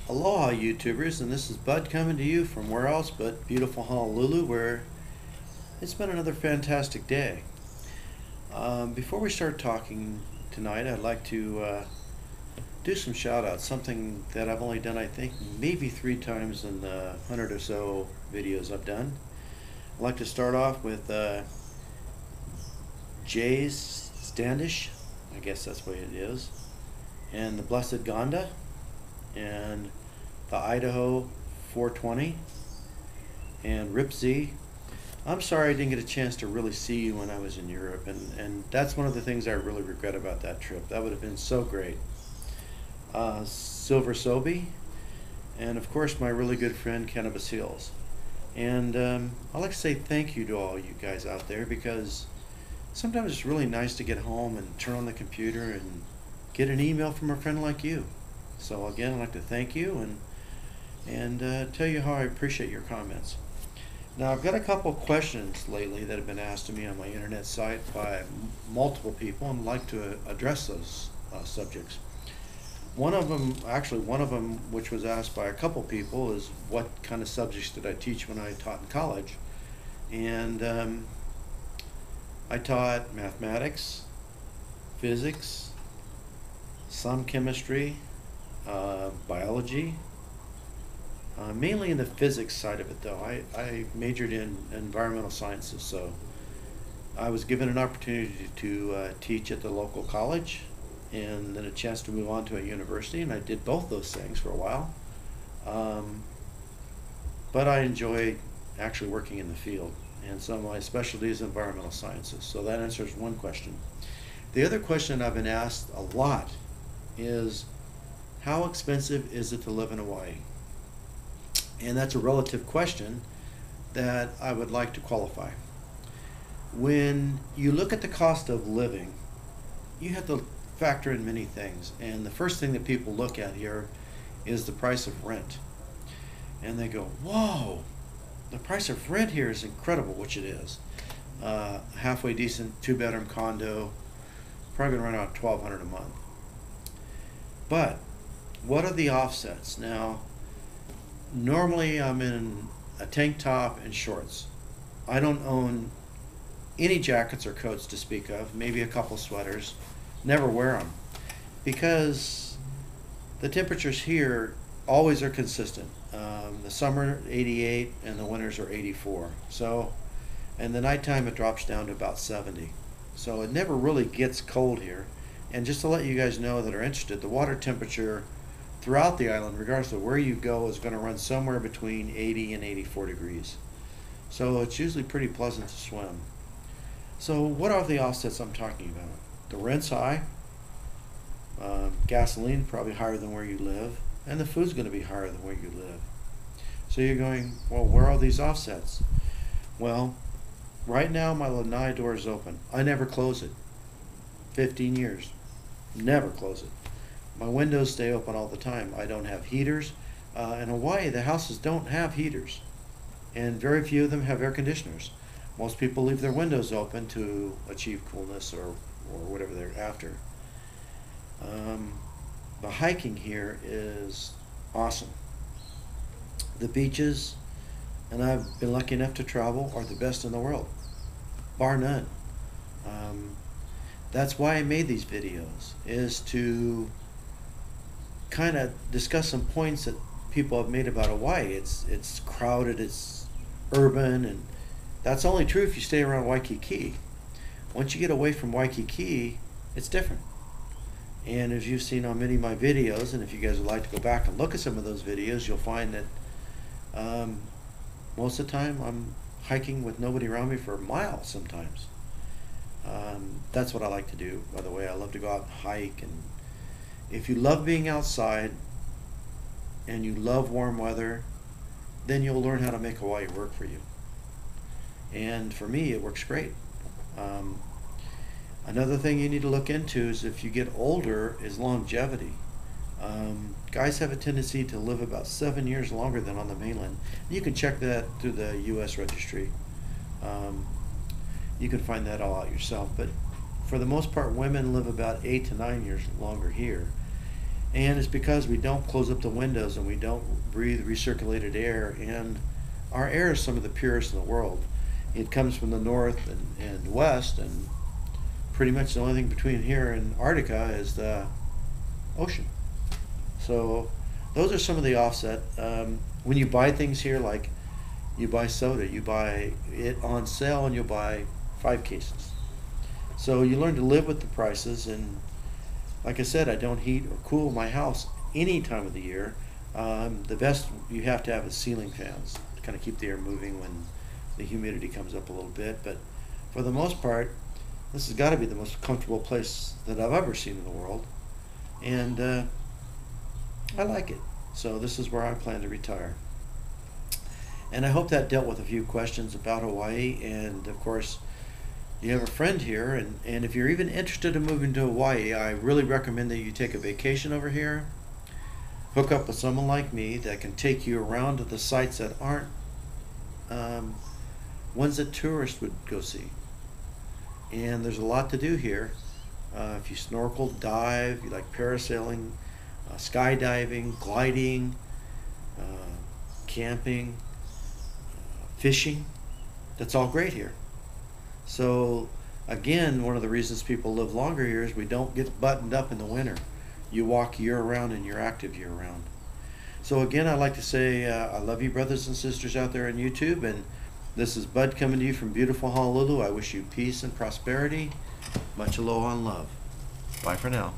Aloha YouTubers, and this is Bud coming to you from where else but beautiful Honolulu, where it's been another fantastic day. Before we start talking tonight, I'd like to do some shout outs, something that I've only done I think maybe 3 times in the 100 or so videos I've done. I'd like to start off with Jay's Standish, I guess that's what it is, and the Blessed Gonda, and the Idaho 420, and Rip Z. I'm sorry I didn't get a chance to really see you when I was in Europe, and that's one of the things I really regret about that trip. That would have been so great. Silver Sobe, and of course my really good friend Cannabis Hills. And I'd like to say thank you to all you guys out there, because sometimes it's really nice to get home and turn on the computer and get an email from a friend like you. So again, I'd like to thank you and tell you how I appreciate your comments. Now, I've got a couple of questions lately that have been asked to me on my internet site by multiple people, and I'd like to address those subjects. One of them, which was asked by a couple people, is what kind of subjects did I teach when I taught in college? And I taught mathematics, physics, some chemistry, biology, mainly in the physics side of it though. I majored in environmental sciences, so I was given an opportunity to teach at the local college and then a chance to move on to a university, and I did both those things for a while. But I enjoy actually working in the field, and so my specialty is environmental sciences. So that answers one question. The other question I've been asked a lot is, how expensive is it to live in Hawaii? And that's a relative question that I would like to qualify. When you look at the cost of living, you have to factor in many things. And the first thing that people look at here is the price of rent. And they go, whoa, the price of rent here is incredible, which it is. Halfway decent 2-bedroom condo, probably gonna run out $1,200 a month. But what are the offsets? Now, normally I'm in a tank top and shorts. I don't own any jackets or coats to speak of, maybe a couple sweaters. Never wear them because the temperatures here always are consistent. The summer 88 and the winters are 84. So, and the nighttime it drops down to about 70. So it never really gets cold here. And just to let you guys know that are interested, the water temperature throughout the island, regardless of where you go, is going to run somewhere between 80 and 84 degrees. So it's usually pretty pleasant to swim. So what are the offsets I'm talking about? The rent's high, gasoline probably higher than where you live, and the food's going to be higher than where you live. So you're going, well, where are these offsets? Well, right now my lanai door is open. I never close it. 15 years. Never close it. My windows stay open all the time. I don't have heaters. In Hawaii, the houses don't have heaters, and very few of them have air conditioners. Most people leave their windows open to achieve coolness or whatever they're after. The hiking here is awesome. The beaches, and I've been lucky enough to travel, are the best in the world, bar none. That's why I made these videos, is to kind of discuss some points that people have made about Hawaii. It's crowded, it's urban, and that's only true if you stay around Waikiki. Once you get away from Waikiki, it's different. And as you've seen on many of my videos, and if you guys would like to go back and look at some of those videos, you'll find that most of the time I'm hiking with nobody around me for miles sometimes. That's what I like to do, by the way. I love to go out and hike, and if you love being outside and you love warm weather, then you'll learn how to make Hawaii work for you. And for me, it works great. Another thing you need to look into is, if you get older, is longevity. Guys have a tendency to live about 7 years longer than on the mainland. You can check that through the U.S. registry. You can find that all out yourself. But for the most part, women live about 8 to 9 years longer here. And it's because we don't close up the windows and we don't breathe recirculated air. And our air is some of the purest in the world. It comes from the north and west, and pretty much the only thing between here and Antarctica is the ocean. So those are some of the offset. When you buy things here, like you buy soda, you buy it on sale and you'll buy 5 cases. So you learn to live with the prices. And like I said, I don't heat or cool my house any time of the year. The best you have to have is ceiling fans to kind of keep the air moving when the humidity comes up a little bit. But for the most part, this has got to be the most comfortable place that I've ever seen in the world. And I like it. So this is where I plan to retire. And I hope that dealt with a few questions about Hawaii. And of course, you have a friend here, and if you're even interested in moving to Hawaii, I really recommend that you take a vacation over here. Hook up with someone like me that can take you around to the sites that aren't ones that tourists would go see. And there's a lot to do here. If you snorkel, dive, you like parasailing, skydiving, gliding, camping, fishing, that's all great here. So again, one of the reasons people live longer here is we don't get buttoned up in the winter. You walk year round and you're active year round. So again, I'd like to say I love you, brothers and sisters out there on YouTube, and this is Bud coming to you from beautiful Honolulu. I wish you peace and prosperity. Much aloha and love. Bye for now.